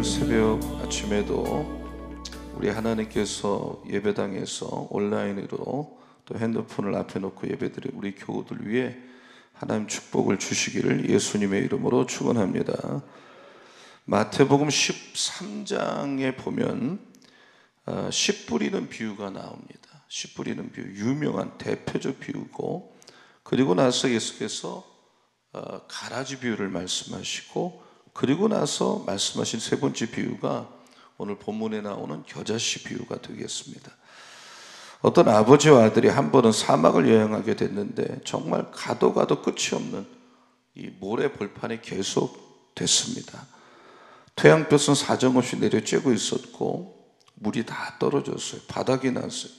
새벽 아침에도 우리 하나님께서 예배당에서 온라인으로 또 핸드폰을 앞에 놓고 예배드린 우리 교우들 위해 하나님 축복을 주시기를 예수님의 이름으로 축원합니다. 마태복음 13장에 보면 씨 뿌리는 비유가 나옵니다. 씨 뿌리는 비유, 유명한 대표적 비유고, 그리고 나서 예수께서 가라지 비유를 말씀하시고, 그리고 나서 말씀하신 세 번째 비유가 오늘 본문에 나오는 겨자씨 비유가 되겠습니다. 어떤 아버지와 아들이 한 번은 사막을 여행하게 됐는데 정말 가도 끝이 없는 이 모래 벌판에 계속 됐습니다. 태양볕은 사정없이 내려쬐고 있었고 물이 다 떨어졌어요. 바닥이 났어요.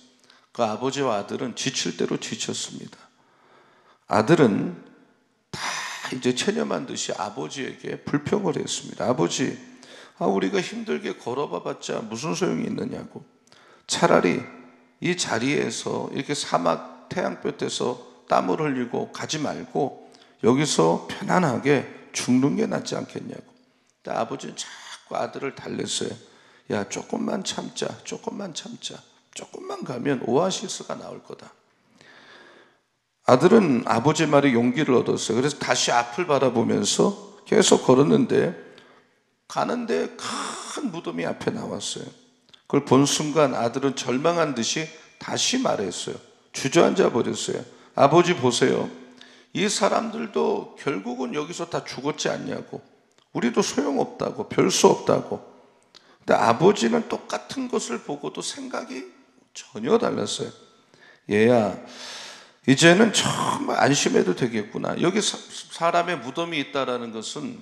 그 아버지와 아들은 지칠 대로 지쳤습니다. 아들은 다 이제 체념한 듯이 아버지에게 불평을 했습니다. 아버지, 우리가 힘들게 걸어봐봤자 무슨 소용이 있느냐고. 차라리 이 자리에서 이렇게 사막 태양볕에서 땀을 흘리고 가지 말고 여기서 편안하게 죽는 게 낫지 않겠냐고. 근데 아버지는 자꾸 아들을 달랬어요. 야, 조금만 참자. 조금만 가면 오아시스가 나올 거다. 아들은 아버지 말에 용기를 얻었어요. 그래서 다시 앞을 바라보면서 계속 걸었는데 가는데 큰 무덤이 앞에 나왔어요. 그걸 본 순간 아들은 절망한 듯이 다시 말했어요. 주저앉아 버렸어요. 아버지 보세요. 이 사람들도 결국은 여기서 다 죽었지 않냐고. 우리도 소용없다고, 별 수 없다고. 근데 아버지는 똑같은 것을 보고도 생각이 전혀 달랐어요. 얘야, 이제는 정말 안심해도 되겠구나. 여기 사람의 무덤이 있다라는 것은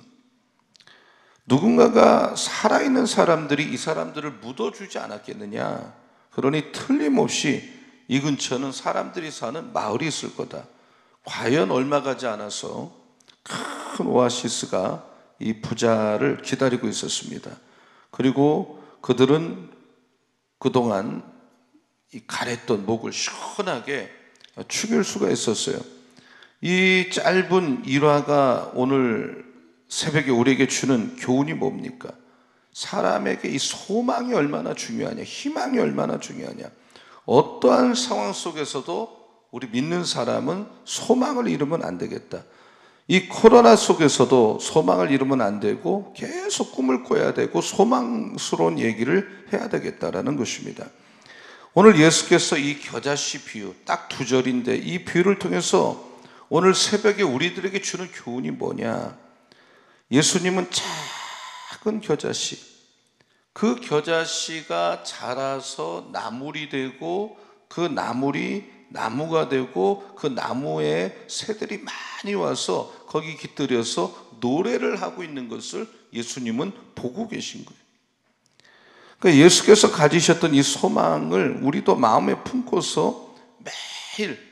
누군가가 살아있는 사람들이 이 사람들을 묻어주지 않았겠느냐. 그러니 틀림없이 이 근처는 사람들이 사는 마을이 있을 거다. 과연 얼마 가지 않아서 큰 오아시스가 이 부자를 기다리고 있었습니다. 그리고 그들은 그동안 이 가랬던 목을 시원하게 죽일 수가 있었어요. 이 짧은 일화가 오늘 새벽에 우리에게 주는 교훈이 뭡니까? 사람에게 이 소망이 얼마나 중요하냐, 희망이 얼마나 중요하냐. 어떠한 상황 속에서도 우리 믿는 사람은 소망을 잃으면 안 되겠다. 이 코로나 속에서도 소망을 잃으면 안 되고 계속 꿈을 꿔야 되고 소망스러운 얘기를 해야 되겠다라는 것입니다. 오늘 예수께서 이 겨자씨 비유 딱 2절인데 이 비유를 통해서 오늘 새벽에 우리들에게 주는 교훈이 뭐냐? 예수님은 작은 겨자씨, 그 겨자씨가 자라서 나물이 되고 그 나물이 나무가 되고 그 나무에 새들이 많이 와서 거기 깃들여서 노래를 하고 있는 것을 예수님은 보고 계신 거예요. 그러니까 예수께서 가지셨던 이 소망을 우리도 마음에 품고서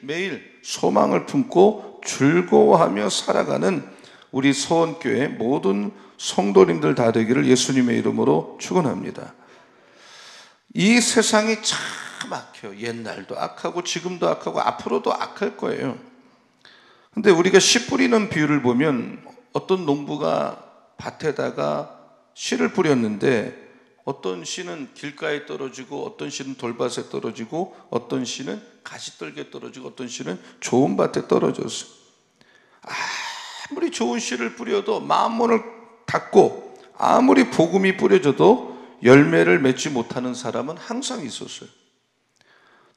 매일 소망을 품고 즐거워하며 살아가는 우리 서원교회 모든 성도님들 다 되기를 예수님의 이름으로 축원합니다. 이 세상이 참 악해요. 옛날도 악하고 지금도 악하고 앞으로도 악할 거예요. 근데 우리가 씨 뿌리는 비유를 보면 어떤 농부가 밭에다가 씨를 뿌렸는데 어떤 씨는 길가에 떨어지고 어떤 씨는 돌밭에 떨어지고 어떤 씨는 가시떨기에 떨어지고 어떤 씨는 좋은 밭에 떨어졌어요. 아무리 좋은 씨를 뿌려도 마음문을 닫고 아무리 복음이 뿌려져도 열매를 맺지 못하는 사람은 항상 있었어요.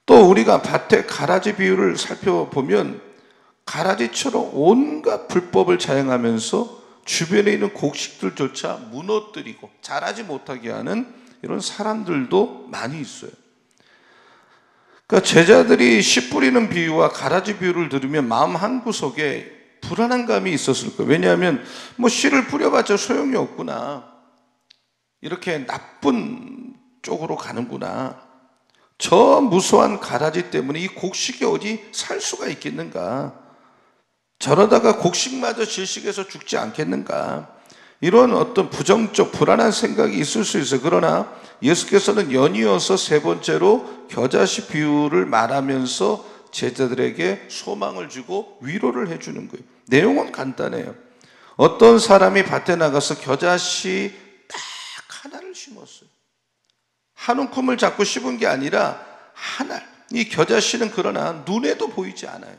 또 우리가 밭의 가라지 비유를 살펴보면 가라지처럼 온갖 불법을 자행하면서 주변에 있는 곡식들조차 무너뜨리고 자라지 못하게 하는 이런 사람들도 많이 있어요. 그러니까 제자들이 씨 뿌리는 비유와 가라지 비유를 들으면 마음 한구석에 불안한 감이 있었을 거예요. 왜냐하면 씨를 뿌려봤자 소용이 없구나. 이렇게 나쁜 쪽으로 가는구나. 저 무수한 가라지 때문에 이 곡식이 어디 살 수가 있겠는가. 저러다가 곡식마저 질식해서 죽지 않겠는가. 이런 어떤 부정적 불안한 생각이 있을 수 있어요. 그러나 예수께서는 연이어서 세 번째로 겨자씨 비유를 말하면서 제자들에게 소망을 주고 위로를 해주는 거예요. 내용은 간단해요. 어떤 사람이 밭에 나가서 겨자씨 딱 한 움큼을 잡고 씹은 게 아니라 한 알. 이 겨자씨는 그러나 눈에도 보이지 않아요.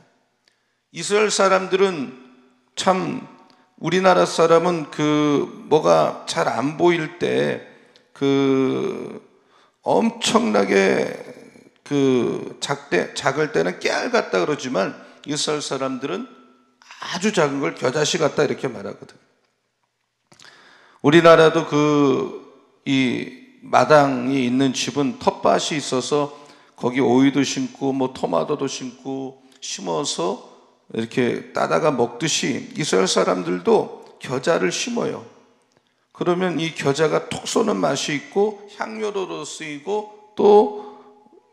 이스라엘 사람들은 참, 우리나라 사람은 뭐가 잘 안 보일 때 엄청나게 작을 때는 깨알 같다 그러지만 이스라엘 사람들은 아주 작은 걸 겨자씨 같다 이렇게 말하거든. 우리나라도 이 마당이 있는 집은 텃밭이 있어서 거기 오이도 심고 뭐 토마토도 심고 심어서 이렇게 따다가 먹듯이 이스라엘 사람들도 겨자를 심어요. 그러면 이 겨자가 톡 쏘는 맛이 있고 향료로도 쓰이고 또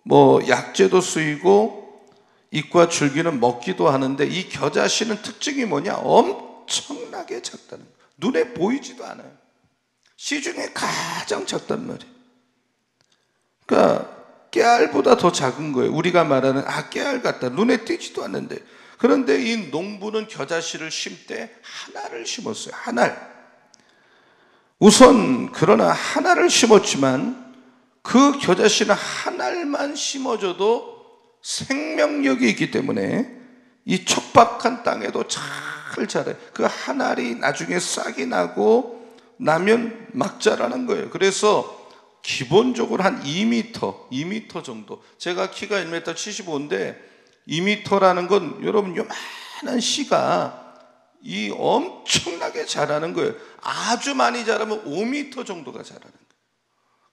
뭐 약재도 쓰이고 잎과 줄기는 먹기도 하는데 이 겨자씨는 특징이 뭐냐? 엄청나게 작다는 거예요. 눈에 보이지도 않아요. 씨 중에 가장 작단 말이에요. 그러니까 깨알보다 더 작은 거예요. 우리가 말하는 깨알 같다. 눈에 띄지도 않는데. 그런데 이 농부는 겨자씨를 심때 하나를 심었어요. 하나. 우선 그러나 하나를 심었지만 그 겨자씨는 한 알만 심어줘도 생명력이 있기 때문에 이 척박한 땅에도 잘 자라요. 그 한 알이 나중에 싹이 나고 나면 막 자라는 거예요. 그래서 기본적으로 한 2m 정도. 제가 키가 1m 75인데 2m라는 건 여러분 요만한 씨가 이 엄청나게 자라는 거예요. 아주 많이 자라면 5m 정도가 자라는 거예요.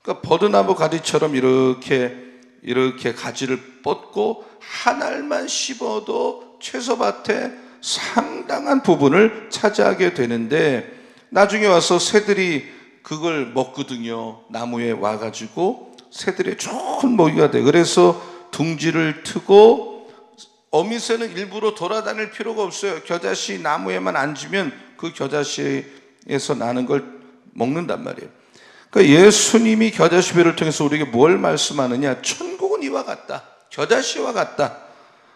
그러니까 버드나무 가지처럼 이렇게 가지를 뻗고 한 알만 씹어도 채소밭에 상당한 부분을 차지하게 되는데 나중에 와서 새들이 그걸 먹거든요. 나무에 와가지고 새들의 좋은 먹이가 돼. 그래서 둥지를 트고 어미새는 일부러 돌아다닐 필요가 없어요. 겨자씨 나무에만 앉으면 그 겨자씨에서 나는 걸 먹는단 말이에요. 그러니까 예수님이 겨자씨배를 통해서 우리에게 뭘 말씀하느냐? 천국은 이와 같다. 겨자씨와 같다.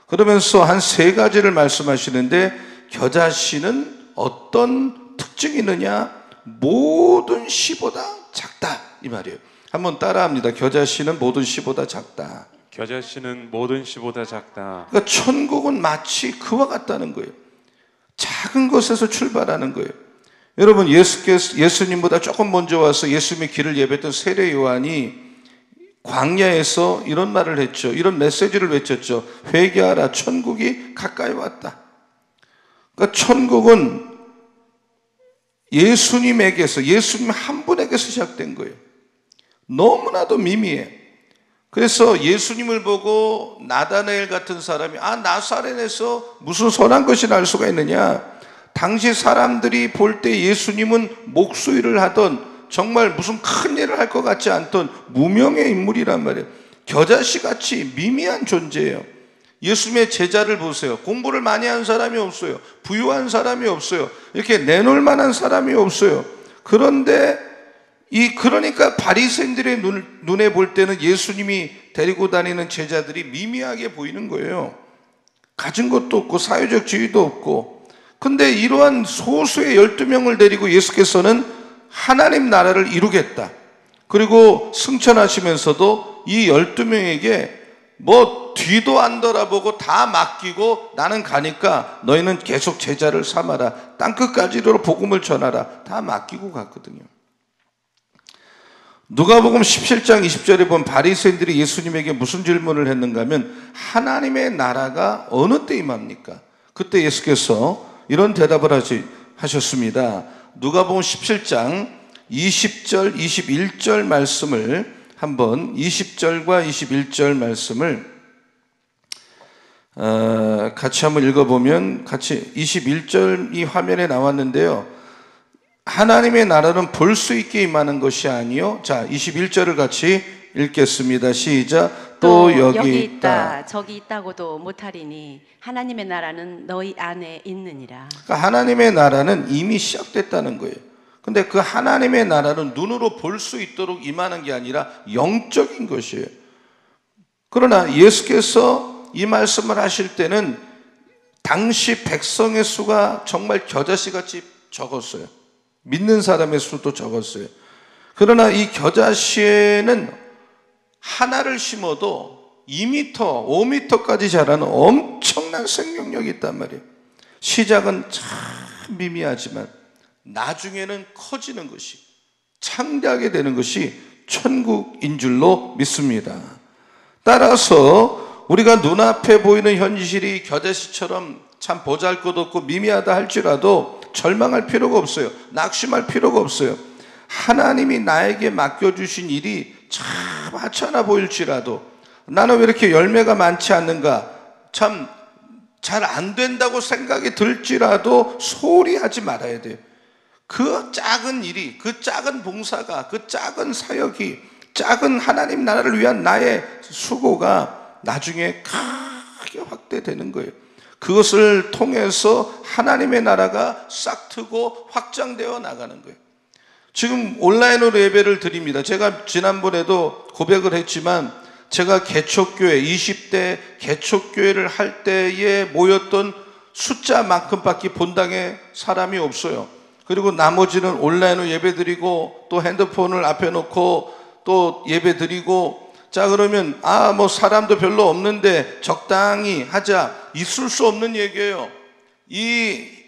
그러면서 한 3가지를 말씀하시는데 겨자씨는 어떤 특징이 있느냐? 모든 씨보다 작다 이 말이에요. 한번 따라합니다. 겨자씨는 모든 씨보다 작다. 겨자씨는 모든 씨보다 작다. 그러니까 천국은 마치 그와 같다는 거예요. 작은 것에서 출발하는 거예요. 여러분, 예수님보다 조금 먼저 와서 예수님의 길을 예배했던 세례 요한이 광야에서 이런 말을 했죠. 이런 메시지를 외쳤죠. 회개하라, 천국이 가까이 왔다. 그러니까 천국은 예수님 한 분에게서 시작된 거예요. 너무나도 미미해. 그래서 예수님을 보고 나다나엘 같은 사람이 나사렛에서 무슨 선한 것이 날 수가 있느냐? 당시 사람들이 볼 때 예수님은 목수일을 하던 정말 무슨 큰 일을 할 것 같지 않던 무명의 인물이란 말이에요. 겨자씨같이 미미한 존재예요. 예수님의 제자를 보세요. 공부를 많이 한 사람이 없어요. 부유한 사람이 없어요. 이렇게 내놓을 만한 사람이 없어요. 그런데 그러니까 바리새인들의 눈에 볼 때는 예수님이 데리고 다니는 제자들이 미미하게 보이는 거예요. 가진 것도 없고 사회적 지위도 없고. 근데 이러한 소수의 12명을 데리고 예수께서는 하나님 나라를 이루겠다. 그리고 승천하시면서도 이 12명에게 뭐 뒤도 안 돌아보고 다 맡기고 나는 가니까 너희는 계속 제자를 삼아라. 땅끝까지로 복음을 전하라. 다 맡기고 갔거든요. 누가복음 17장 20절에 보면 바리새인들이 예수님에게 무슨 질문을 했는가 하면 하나님의 나라가 어느 때 임합니까? 그때 예수께서 이런 대답을 하셨습니다. 누가복음 17장 20절, 21절 말씀을 한번 20절과 21절 말씀을 같이 한번 읽어보면 같이 21절이 화면에 나왔는데요. 하나님의 나라는 볼 수 있게 임하는 것이 아니요. 자, 21절을 같이 읽겠습니다. 시작. 또 여기 있다. 저기 있다고도 못하리니 하나님의 나라는 너희 안에 있느니라. 그러니까 하나님의 나라는 이미 시작됐다는 거예요. 근데 그 하나님의 나라는 눈으로 볼 수 있도록 임하는 게 아니라 영적인 것이에요. 그러나 예수께서 이 말씀을 하실 때는 당시 백성의 수가 정말 겨자씨같이 적었어요. 믿는 사람의 수도 적었어요. 그러나 이 겨자씨에는 하나를 심어도 2m, 5m까지 자라는 엄청난 생명력이 있단 말이에요. 시작은 참 미미하지만 나중에는 커지는 것이, 창대하게 되는 것이 천국인 줄로 믿습니다. 따라서 우리가 눈앞에 보이는 현실이 겨자씨처럼 참 보잘것없고 미미하다 할지라도 절망할 필요가 없어요. 낙심할 필요가 없어요. 하나님이 나에게 맡겨주신 일이 참 하찮아 보일지라도, 나는 왜 이렇게 열매가 많지 않는가, 참 잘 안 된다고 생각이 들지라도 소홀히 하지 말아야 돼요. 그 작은 일이, 그 작은 봉사가, 그 작은 사역이, 작은 하나님 나라를 위한 나의 수고가 나중에 크게 확대되는 거예요. 그것을 통해서 하나님의 나라가 싹트고 확장되어 나가는 거예요. 지금 온라인으로 예배를 드립니다. 제가 지난번에도 고백을 했지만, 제가 개척교회, 20대 개척교회를 할 때에 모였던 숫자만큼밖에 본당에 사람이 없어요. 그리고 나머지는 온라인으로 예배 드리고, 또 핸드폰을 앞에 놓고 또 예배 드리고, 자 그러면 뭐 사람도 별로 없는데 적당히 하자, 있을 수 없는 얘기예요.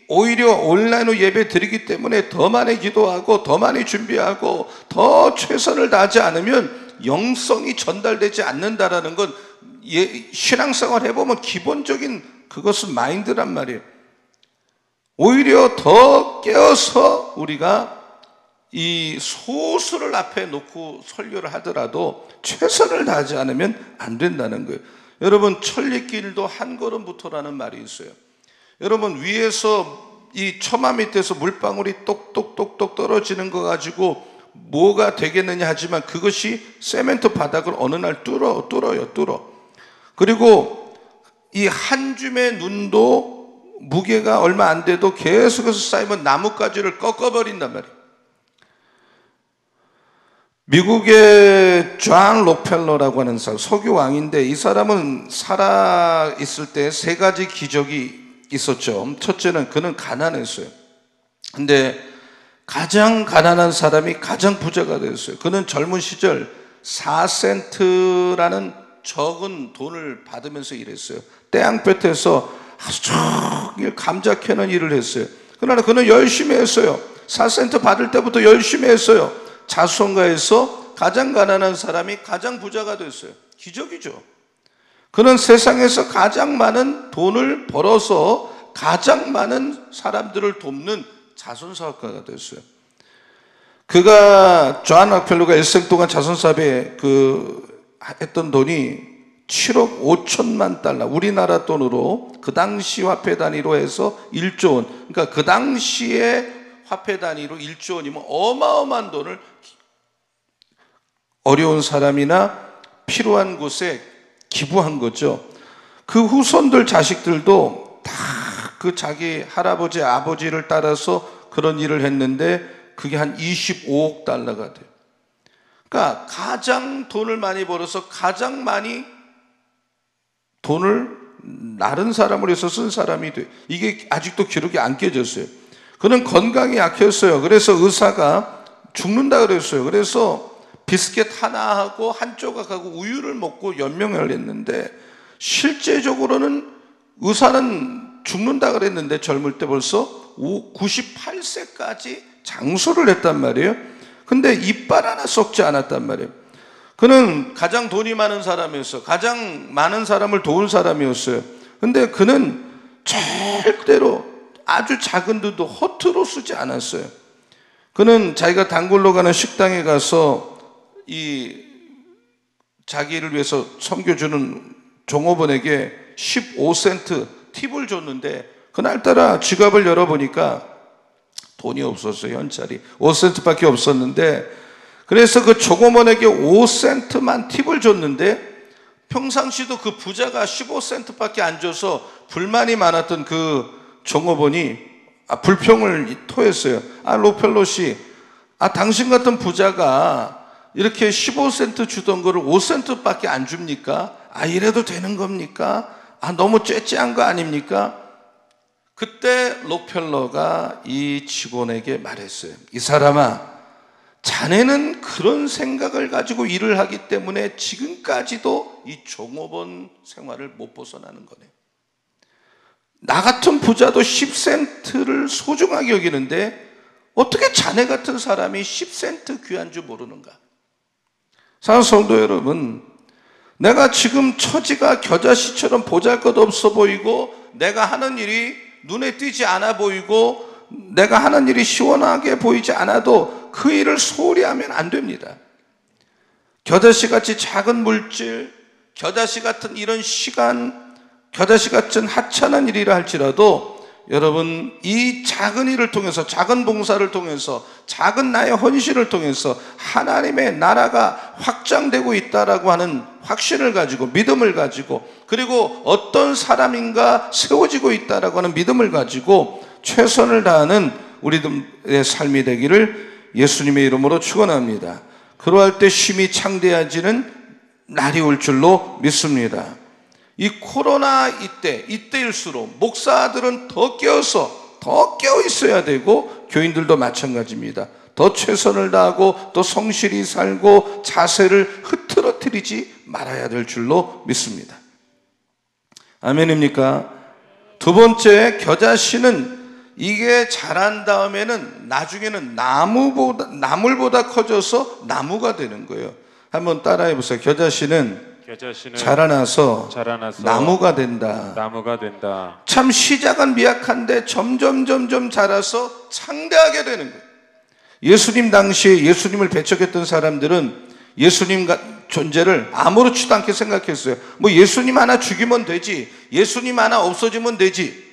오히려 온라인으로 예배 드리기 때문에 더 많이 기도하고 더 많이 준비하고 더 최선을 다하지 않으면 영성이 전달되지 않는다라는 건 신앙생활 해보면 기본적인 그것은 마인드란 말이에요. 오히려 더 깨어서 우리가 이 소수를 앞에 놓고 설교를 하더라도 최선을 다하지 않으면 안 된다는 거예요. 여러분, 천리길도 한 걸음부터라는 말이 있어요. 여러분, 위에서 이 처마 밑에서 물방울이 똑똑똑똑 떨어지는 거 가지고 뭐가 되겠느냐 하지만 그것이 세멘트 바닥을 어느 날 뚫어요. 그리고 이 한 줌의 눈도 무게가 얼마 안 돼도 계속해서 쌓이면 나뭇가지를 꺾어버린단 말이에요. 미국의 존 록펠러라고 하는 사람, 석유왕인데, 이 사람은 살아있을 때 세 가지 기적이 있었죠. 첫째는 그는 가난했어요. 근데 가장 가난한 사람이 가장 부자가 됐어요. 그는 젊은 시절 4센트라는 적은 돈을 받으면서 일했어요. 떼양볕에서 하루 종일 감자 캐는 일을 했어요. 그러나 그는 열심히 했어요. 4센트 받을 때부터 열심히 했어요. 자수성가해서 가장 가난한 사람이 가장 부자가 됐어요. 기적이죠. 그는 세상에서 가장 많은 돈을 벌어서 가장 많은 사람들을 돕는 자선사업가가 됐어요. 그가 존 록펠러가 일생 동안 자선사업에 했던 돈이 7억 5천만 달러, 우리나라 돈으로 그 당시 화폐 단위로 해서 1조 원. 그러니까 그 당시에 화폐 단위로 1조 원이면 어마어마한 돈을 어려운 사람이나 필요한 곳에 기부한 거죠. 그 후손들 자식들도 다 그 자기 할아버지 아버지를 따라서 그런 일을 했는데 그게 한 25억 달러가 돼요. 그러니까 가장 돈을 많이 벌어서 가장 많이 돈을 나른 사람을 위해서 쓴 사람이 돼요. 이게 아직도 기록이 안 깨졌어요. 그는 건강이 약했어요. 그래서 의사가 죽는다 그랬어요. 그래서 비스켓 하나 하고 한 조각하고 우유를 먹고 연명을 했는데, 실제적으로는 의사는 죽는다 그랬는데 젊을 때 벌써 98세까지 장수를 했단 말이에요. 근데 이빨 하나 썩지 않았단 말이에요. 그는 가장 돈이 많은 사람이었어요. 가장 많은 사람을 도운 사람이었어요. 근데 그는 절대로 아주 작은 돈도 허투루 쓰지 않았어요. 그는 자기가 단골로 가는 식당에 가서 자기를 위해서 섬겨주는 종업원에게 15센트 팁을 줬는데, 그날따라 지갑을 열어보니까 돈이 없었어요. 현찰이 5센트밖에 없었는데, 그래서 그 종업원에게 5센트만 팁을 줬는데, 평상시도 그 부자가 15센트밖에 안 줘서 불만이 많았던 그 종업원이 불평을 토했어요. 록펠러 씨, 당신 같은 부자가 이렇게 15센트 주던 거를 5센트밖에 안 줍니까? 이래도 되는 겁니까? 너무 째째한 거 아닙니까? 그때 록펠러가 이 직원에게 말했어요. 이 사람아, 자네는 그런 생각을 가지고 일을 하기 때문에 지금까지도 이 종업원 생활을 못 벗어나는 거네요. 나 같은 부자도 10센트를 소중하게 여기는데 어떻게 자네 같은 사람이 10센트 귀한 줄 모르는가? 사랑하는 성도 여러분, 내가 지금 처지가 겨자씨처럼 보잘것없어 보이고 내가 하는 일이 눈에 띄지 않아 보이고 내가 하는 일이 시원하게 보이지 않아도 그 일을 소홀히 하면 안 됩니다. 겨자씨같이 작은 물질, 겨자씨 같은 이런 시간, 겨자씨 같은 하찮은 일이라 할지라도 여러분, 이 작은 일을 통해서, 작은 봉사를 통해서, 작은 나의 헌신을 통해서 하나님의 나라가 확장되고 있다라고 하는 확신을 가지고, 믿음을 가지고, 그리고 어떤 사람인가 세워지고 있다라고 하는 믿음을 가지고 최선을 다하는 우리들의 삶이 되기를 예수님의 이름으로 축원합니다. 그러할 때 쉼이 창대해지는 날이 올 줄로 믿습니다. 이 코로나 이때일수록 목사들은 더 깨어 있어야 되고 교인들도 마찬가지입니다. 더 최선을 다하고 또 성실히 살고 자세를 흐트러뜨리지 말아야 될 줄로 믿습니다. 아멘입니까? 두 번째, 겨자씨는 이게 자란 다음에는 나중에는 나물보다 커져서 나무가 되는 거예요. 한번 따라해 보세요. 겨자씨는 자라나서 나무가 된다. 참 시작은 미약한데 점점 자라서 창대하게 되는 거예요. 예수님 당시에 예수님을 배척했던 사람들은 예수님 존재를 아무렇지도 않게 생각했어요. 뭐 예수님 하나 죽이면 되지, 예수님 하나 없어지면 되지.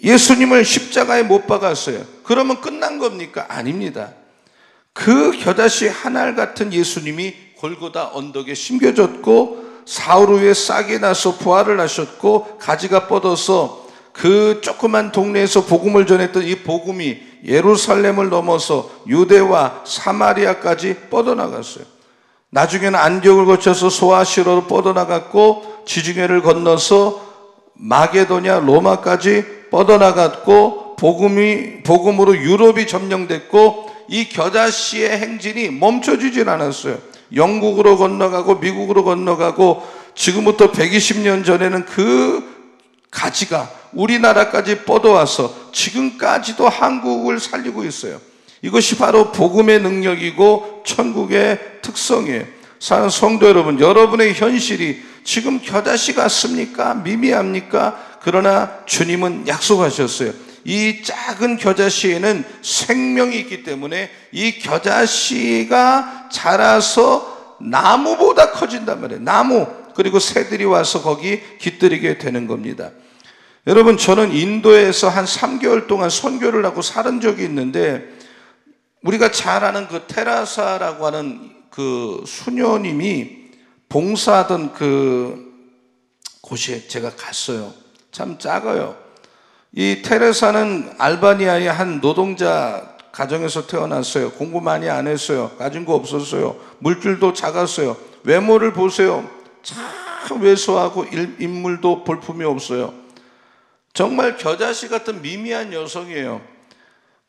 예수님을 십자가에 못 박았어요. 그러면 끝난 겁니까? 아닙니다. 그 겨자씨 한 알 같은 예수님이 골고다 언덕에 심겨졌고 사흘 후에 싹이 나서 부활을 하셨고 가지가 뻗어서 그 조그만 동네에서 복음을 전했던 이 복음이 예루살렘을 넘어서 유대와 사마리아까지 뻗어나갔어요. 나중에는 안디옥을 거쳐서 소아시로로 뻗어나갔고 지중해를 건너서 마게도냐 로마까지 뻗어나갔고 복음으로 유럽이 점령됐고 이 겨자씨의 행진이 멈춰지질 않았어요. 영국으로 건너가고 미국으로 건너가고 지금부터 120년 전에는 그 가지가 우리나라까지 뻗어와서 지금까지도 한국을 살리고 있어요. 이것이 바로 복음의 능력이고 천국의 특성이에요. 사는 성도 여러분, 여러분의 현실이 지금 겨자씨 같습니까? 미미합니까? 그러나 주님은 약속하셨어요. 이 작은 겨자씨에는 생명이 있기 때문에 이 겨자씨가 자라서 나무보다 커진단 말이에요. 나무, 그리고 새들이 와서 거기 깃들이게 되는 겁니다. 여러분, 저는 인도에서 한 3개월 동안 선교를 하고 살은 적이 있는데 우리가 잘 아는 그 테라사라고 하는 그 수녀님이 봉사하던 그 곳에 제가 갔어요. 참 작아요. 이 테레사는 알바니아의 한 노동자 가정에서 태어났어요. 공부 많이 안 했어요. 가진 거 없었어요. 물질도 작았어요. 외모를 보세요. 참 왜소하고 인물도 볼품이 없어요. 정말 겨자씨 같은 미미한 여성이에요.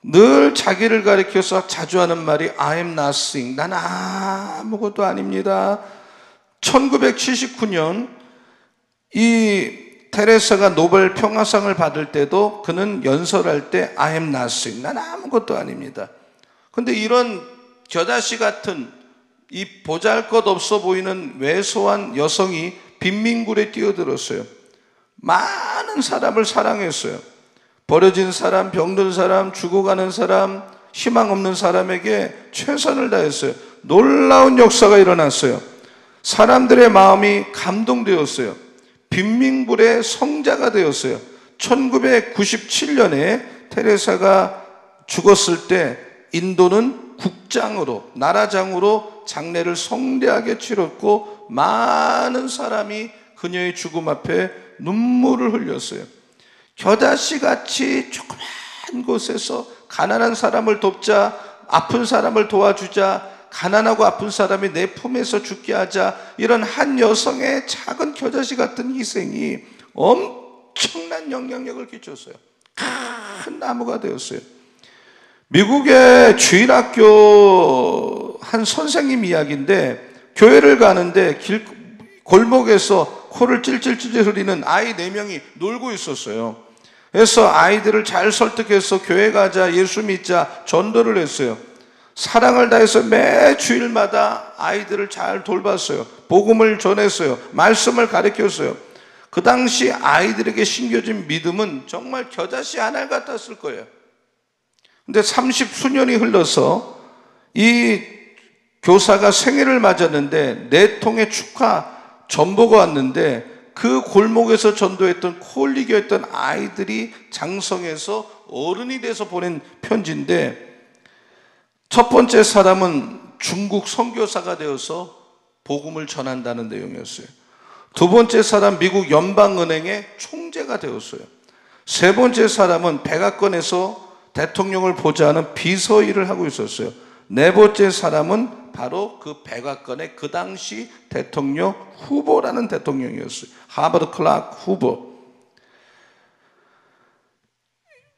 늘 자기를 가리켜서 자주 하는 말이 I am nothing. 난 아무것도 아닙니다. 1979년 이 테레사가 노벨 평화상을 받을 때도 그는 연설할 때 I am nothing. 난 아무것도 아닙니다. 근데 이런 겨자씨 같은 이 보잘것없어 보이는 왜소한 여성이 빈민굴에 뛰어들었어요. 많은 사람을 사랑했어요. 버려진 사람, 병든 사람, 죽어가는 사람, 희망 없는 사람에게 최선을 다했어요. 놀라운 역사가 일어났어요. 사람들의 마음이 감동되었어요. 빈민굴의 성자가 되었어요. 1997년에 테레사가 죽었을 때 인도는 국장으로, 나라장으로 장례를 성대하게 치렀고 많은 사람이 그녀의 죽음 앞에 눈물을 흘렸어요. 겨자씨같이 조그만 곳에서 가난한 사람을 돕자, 아픈 사람을 도와주자, 가난하고 아픈 사람이 내 품에서 죽게 하자, 이런 한 여성의 작은 겨자씨 같은 희생이 엄청난 영향력을 끼쳤어요. 큰 나무가 되었어요. 미국의 주일학교 한 선생님 이야기인데, 교회를 가는데 골목에서 코를 찔찔찔 흘리는 아이 4명이 놀고 있었어요. 그래서 아이들을 잘 설득해서 교회 가자, 예수 믿자 전도를 했어요. 사랑을 다해서 매 주일마다 아이들을 잘 돌봤어요. 복음을 전했어요. 말씀을 가르쳤어요. 그 당시 아이들에게 심겨진 믿음은 정말 겨자씨 하나 같았을 거예요. 근데 30수년이 흘러서 이 교사가 생일을 맞았는데 4통의 축하 전보가 왔는데, 그 골목에서 전도했던 코 흘리게 했던 아이들이 장성해서 어른이 돼서 보낸 편지인데, 첫 번째 사람은 중국 선교사가 되어서 복음을 전한다는 내용이었어요. 두 번째 사람 미국 연방은행의 총재가 되었어요. 세 번째 사람은 백악관에서 대통령을 보좌하는 비서 일을 하고 있었어요. 네 번째 사람은 바로 그 백악관의 그 당시 대통령 후보라는 대통령이었어요. 하버드 클락 후보.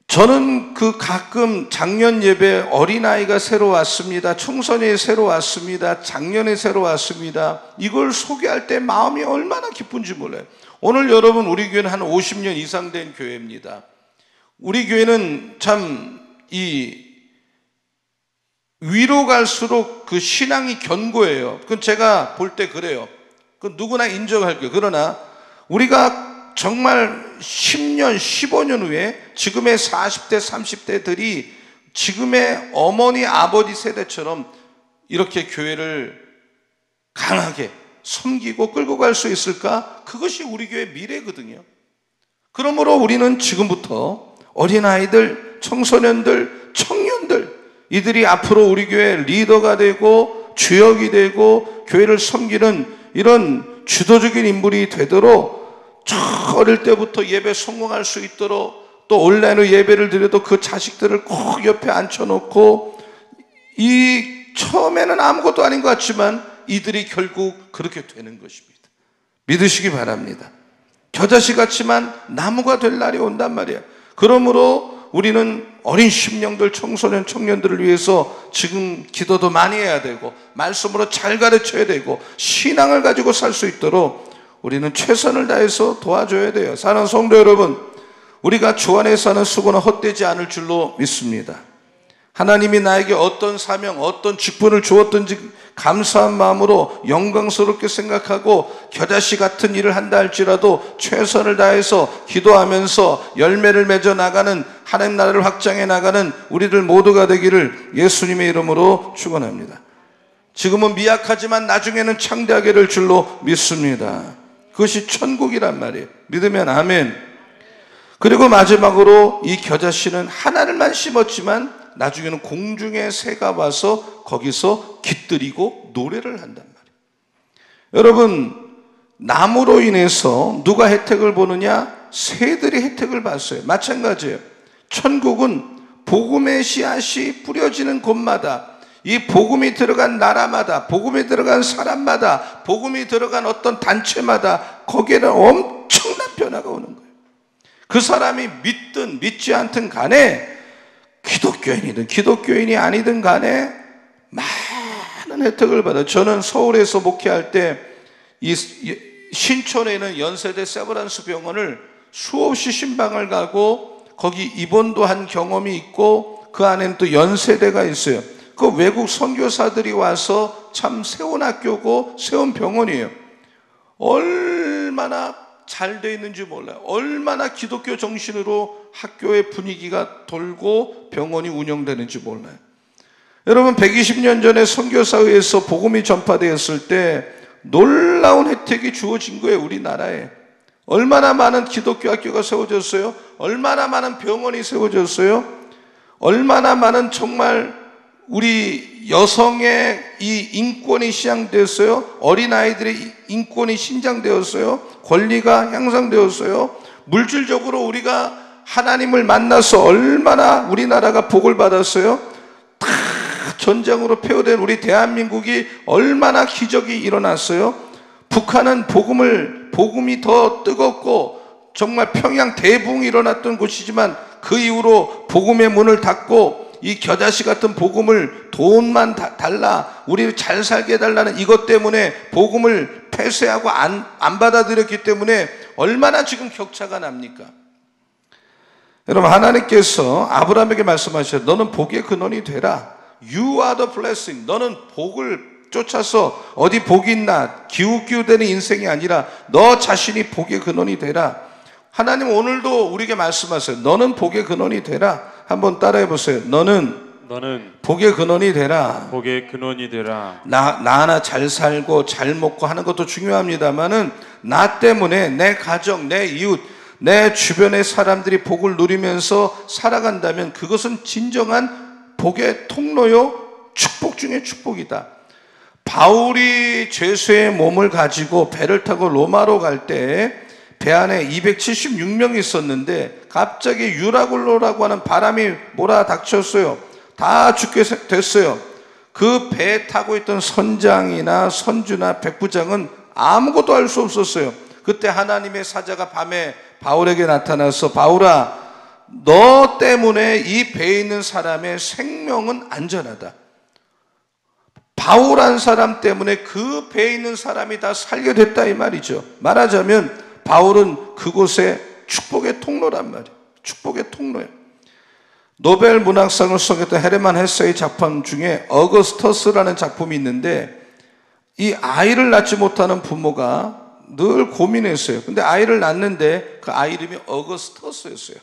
저는 그 가끔 작년 예배 어린아이가 새로 왔습니다, 청소년이 새로 왔습니다, 작년에 새로 왔습니다, 이걸 소개할 때 마음이 얼마나 기쁜지 몰라요. 오늘 여러분, 우리 교회는 한 50년 이상 된 교회입니다. 우리 교회는 참 위로 갈수록 그 신앙이 견고해요. 그건 제가 볼 때 그래요. 그건 누구나 인정할게요. 그러나 우리가 정말 10년, 15년 후에 지금의 40대, 30대들이 지금의 어머니, 아버지 세대처럼 이렇게 교회를 강하게 섬기고 끌고 갈 수 있을까? 그것이 우리 교회의 미래거든요. 그러므로 우리는 지금부터 어린아이들, 청소년들, 청년들, 이들이 앞으로 우리 교회 리더가 되고 주역이 되고 교회를 섬기는 이런 주도적인 인물이 되도록 어릴 때부터 예배 성공할 수 있도록, 또 온라인으로 예배를 드려도 그 자식들을 꼭 옆에 앉혀놓고, 처음에는 아무것도 아닌 것 같지만 이들이 결국 그렇게 되는 것입니다. 믿으시기 바랍니다. 겨자씨 같지만 나무가 될 날이 온단 말이에요. 그러므로 우리는 어린 심령들, 청소년, 청년들을 위해서 지금 기도도 많이 해야 되고, 말씀으로 잘 가르쳐야 되고, 신앙을 가지고 살 수 있도록 우리는 최선을 다해서 도와줘야 돼요. 사랑하는 성도 여러분, 우리가 주 안에서 하는 수고는 헛되지 않을 줄로 믿습니다. 하나님이 나에게 어떤 사명, 어떤 직분을 주었든지 감사한 마음으로 영광스럽게 생각하고 겨자씨 같은 일을 한다 할지라도 최선을 다해서 기도하면서 열매를 맺어 나가는, 하나님 나라를 확장해 나가는 우리들 모두가 되기를 예수님의 이름으로 축원합니다. 지금은 미약하지만 나중에는 창대하게 될 줄로 믿습니다. 그것이 천국이란 말이에요. 믿으면 아멘. 그리고 마지막으로 이 겨자씨는 하나를만 심었지만 나중에는 공중의 새가 와서 거기서 깃들이고 노래를 한단 말이에요. 여러분, 나무로 인해서 누가 혜택을 보느냐? 새들이 혜택을 봤어요. 마찬가지예요. 천국은 복음의 씨앗이 뿌려지는 곳마다, 이 복음이 들어간 나라마다, 복음이 들어간 사람마다, 복음이 들어간 어떤 단체마다 거기에는 엄청난 변화가 오는 거예요. 그 사람이 믿든 믿지 않든 간에, 기독교인이든 기독교인이 아니든 간에 많은 혜택을 받아요. 저는 서울에서 목회할 때 이 신촌에 있는 연세대 세브란스 병원을 수없이 신방을 가고 거기 입원도 한 경험이 있고, 그 안에는 또 연세대가 있어요. 그 외국 선교사들이 와서 참 세운 학교고 세운 병원이에요. 얼마나 잘 돼 있는지 몰라요. 얼마나 기독교 정신으로 학교의 분위기가 돌고 병원이 운영되는지 몰라요. 여러분, 120년 전에 선교사회에서 복음이 전파되었을 때 놀라운 혜택이 주어진 거예요. 우리나라에 얼마나 많은 기독교 학교가 세워졌어요. 얼마나 많은 병원이 세워졌어요. 얼마나 많은 정말 우리 여성의 이 인권이 시장되었어요. 어린아이들의 인권이 신장되었어요. 권리가 향상되었어요. 물질적으로 우리가 하나님을 만나서 얼마나 우리나라가 복을 받았어요. 다 전쟁으로 폐허된 우리 대한민국이 얼마나 기적이 일어났어요. 북한은 복음이 더 뜨겁고 정말 평양 대붕이 일어났던 곳이지만 그 이후로 복음의 문을 닫고 이 겨자씨 같은 복음을 돈만 달라, 우리를 잘 살게 해달라는 이것 때문에 복음을 폐쇄하고 안 받아들였기 때문에 얼마나 지금 격차가 납니까? 여러분, 하나님께서 아브라함에게 말씀하셨어요. 너는 복의 근원이 되라. You are the blessing. 너는 복을 쫓아서 어디 복이 있나 기웃기웃대는 인생이 아니라 너 자신이 복의 근원이 되라. 하나님 오늘도 우리에게 말씀하세요. 너는 복의 근원이 되라. 한번 따라해 보세요. 너는 복의 근원이 되라. 복의 근원이 되라. 나 하나 잘 살고 잘 먹고 하는 것도 중요합니다만은 나 때문에 내 가정, 내 이웃, 내 주변의 사람들이 복을 누리면서 살아간다면 그것은 진정한 복의 통로요, 축복 중에 축복이다. 바울이 죄수의 몸을 가지고 배를 타고 로마로 갈 때 배 안에 276명이 있었는데 갑자기 유라굴로라고 하는 바람이 몰아닥쳤어요. 다 죽게 됐어요. 그 배에 타고 있던 선장이나 선주나 백부장은 아무것도 알 수 없었어요. 그때 하나님의 사자가 밤에 바울에게 나타나서 바울아, 너 때문에 이 배에 있는 사람의 생명은 안전하다. 바울한 사람 때문에 그 배에 있는 사람이 다 살게 됐다 이 말이죠. 말하자면 바울은 그곳에 축복의 통로란 말이에요. 축복의 통로예요. 노벨 문학상을 수상했던 헤르만 헤세의 작품 중에 어거스터스라는 작품이 있는데 이 아이를 낳지 못하는 부모가 늘 고민했어요. 근데 아이를 낳는데 그 아이 이름이 어거스터스였어요.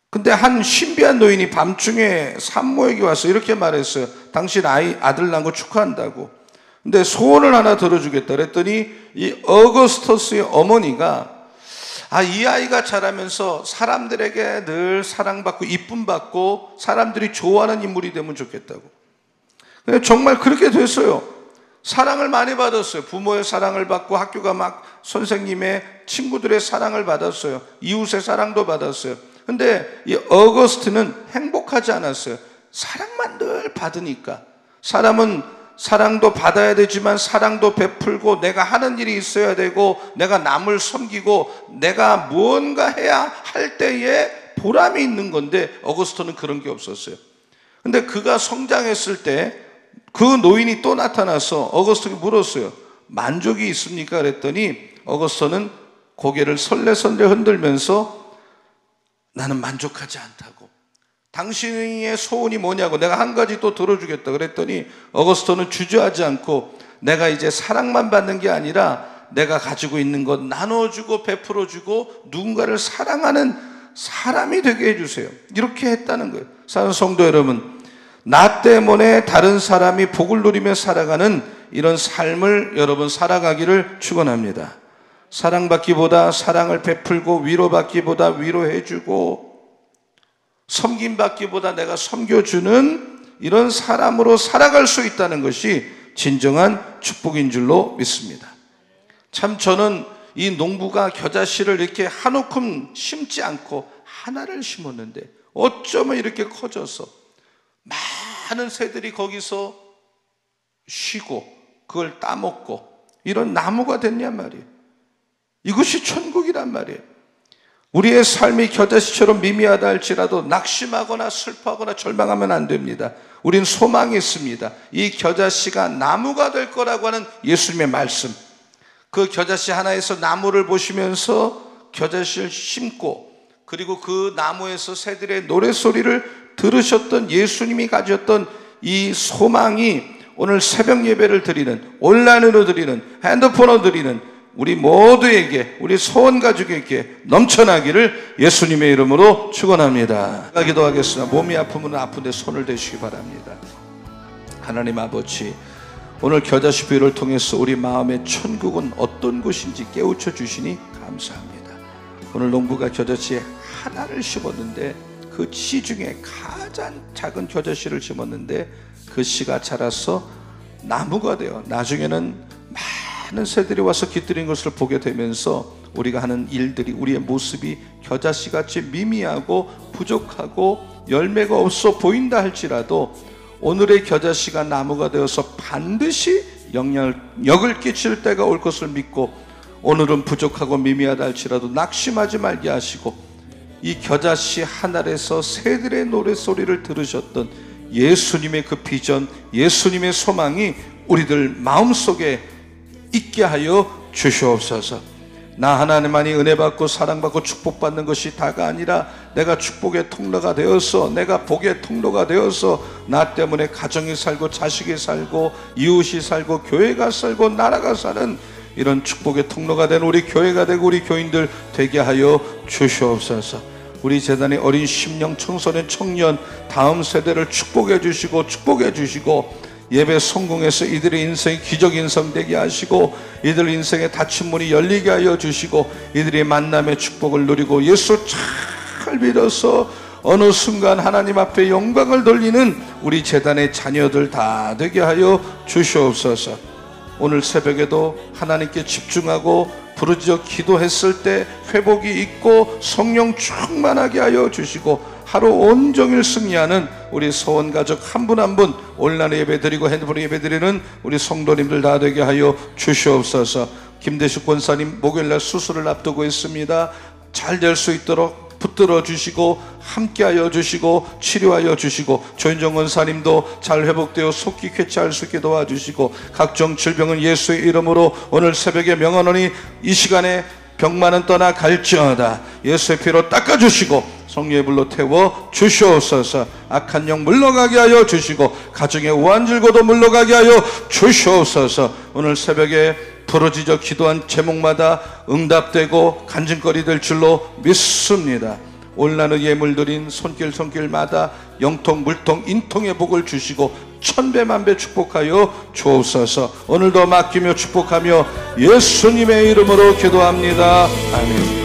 근데 한 신비한 노인이 밤중에 산모에게 와서 이렇게 말했어요. 당신 아들 낳은 거 축하한다고. 근데 소원을 하나 들어주겠다 그랬더니 이 어거스터스의 어머니가 이 아이가 자라면서 사람들에게 늘 사랑받고 이쁨받고 사람들이 좋아하는 인물이 되면 좋겠다고. 근데 정말 그렇게 됐어요. 사랑을 많이 받았어요. 부모의 사랑을 받고 학교가 막 선생님의 친구들의 사랑을 받았어요. 이웃의 사랑도 받았어요. 근데 이 어거스트는 행복하지 않았어요. 사랑만 늘 받으니까. 사람은 사랑도 받아야 되지만 사랑도 베풀고 내가 하는 일이 있어야 되고 내가 남을 섬기고 내가 무언가 해야 할 때에 보람이 있는 건데 어거스토는 그런 게 없었어요. 근데 그가 성장했을 때 그 노인이 또 나타나서 어거스토에게 물었어요. 만족이 있습니까? 그랬더니 어거스토는 고개를 설레설레 흔들면서 나는 만족하지 않다고. 당신의 소원이 뭐냐고. 내가 한 가지 또 들어주겠다 그랬더니 어거스토는 주저하지 않고 내가 이제 사랑만 받는 게 아니라 내가 가지고 있는 것 나눠주고 베풀어주고 누군가를 사랑하는 사람이 되게 해주세요. 이렇게 했다는 거예요. 사랑하는 성도 여러분, 나 때문에 다른 사람이 복을 누리며 살아가는 이런 삶을 여러분 살아가기를 축원합니다. 사랑받기보다 사랑을 베풀고 위로받기보다 위로해주고 섬김받기보다 내가 섬겨주는 이런 사람으로 살아갈 수 있다는 것이 진정한 축복인 줄로 믿습니다. 참 저는 이 농부가 겨자씨를 이렇게 한 움큼 심지 않고 하나를 심었는데 어쩌면 이렇게 커져서 많은 새들이 거기서 쉬고 그걸 따먹고 이런 나무가 됐냐 말이에요. 이것이 천국이란 말이에요. 우리의 삶이 겨자씨처럼 미미하다 할지라도 낙심하거나 슬퍼하거나 절망하면 안 됩니다. 우린 소망이 있습니다. 이 겨자씨가 나무가 될 거라고 하는 예수님의 말씀. 그 겨자씨 하나에서 나무를 보시면서 겨자씨를 심고 그리고 그 나무에서 새들의 노랫소리를 들으셨던 예수님이 가졌던 이 소망이 오늘 새벽 예배를 드리는, 온라인으로 드리는, 핸드폰으로 드리는 우리 모두에게, 우리 소원 가족에게 넘쳐나기를 예수님의 이름으로 축원합니다. 기도하겠습니다. 몸이 아프면 아픈데 손을 대시기 바랍니다. 하나님 아버지, 오늘 겨자씨 비유를 통해서 우리 마음의 천국은 어떤 곳인지 깨우쳐 주시니 감사합니다. 오늘 농부가 겨자씨 하나를 심었는데 그 씨 중에 가장 작은 겨자씨를 심었는데 그 씨가 자라서 나무가 되어 나중에는 많은 새들이 와서 깃들인 것을 보게 되면서 우리가 하는 일들이, 우리의 모습이 겨자씨같이 미미하고 부족하고 열매가 없어 보인다 할지라도 오늘의 겨자씨가 나무가 되어서 반드시 영향을 끼칠 때가 올 것을 믿고 오늘은 부족하고 미미하다 할지라도 낙심하지 말게 하시고 이 겨자씨 한 알에서 새들의 노랫소리를 들으셨던 예수님의 그 비전, 예수님의 소망이 우리들 마음속에 있게 하여 주시옵소서. 나 하나님만이 은혜 받고 사랑받고 축복받는 것이 다가 아니라 내가 축복의 통로가 되어서, 내가 복의 통로가 되어서 나 때문에 가정이 살고 자식이 살고 이웃이 살고 교회가 살고 나라가 사는 이런 축복의 통로가 된 우리 교회가 되고 우리 교인들 되게 하여 주시옵소서. 우리 재단의 어린 심령, 청소년, 청년 다음 세대를 축복해 주시고 예배 성공해서 이들의 인생이 기적 인생 되게 하시고 이들 인생의 닫힌 문이 열리게 하여 주시고 이들의 만남의 축복을 누리고 예수 잘 믿어서 어느 순간 하나님 앞에 영광을 돌리는 우리 재단의 자녀들 다 되게 하여 주시옵소서. 오늘 새벽에도 하나님께 집중하고 부르짖어 기도했을 때 회복이 있고 성령 충만하게 하여 주시고 하루 온종일 승리하는 우리 서원 가족 한 분 한 분, 온라인 예배드리고 핸드폰 예배드리는 우리 성도님들 다 되게 하여 주시옵소서. 김대식 권사님 목요일날 수술을 앞두고 있습니다. 잘 될 수 있도록 붙들어 주시고 함께하여 주시고 치료하여 주시고, 조인정 권사님도 잘 회복되어 속히 쾌차할 수 있게 도와주시고, 각종 질병은 예수의 이름으로 오늘 새벽에 명언하니 이 시간에 병만은 떠나 갈지어다 예수의 피로 닦아주시고 성령의 불로 태워 주시옵소서. 악한 영 물러가게 하여 주시고 가정의 우환질고도 물러가게 하여 주시옵소서. 오늘 새벽에 부르짖어 기도한 제목마다 응답되고 간증거리 될 줄로 믿습니다. 온라인 예물 드린 손길마다 영통 물통 인통의 복을 주시고 천배만배 축복하여 주옵소서. 오늘도 맡기며 축복하며 예수님의 이름으로 기도합니다. 아멘.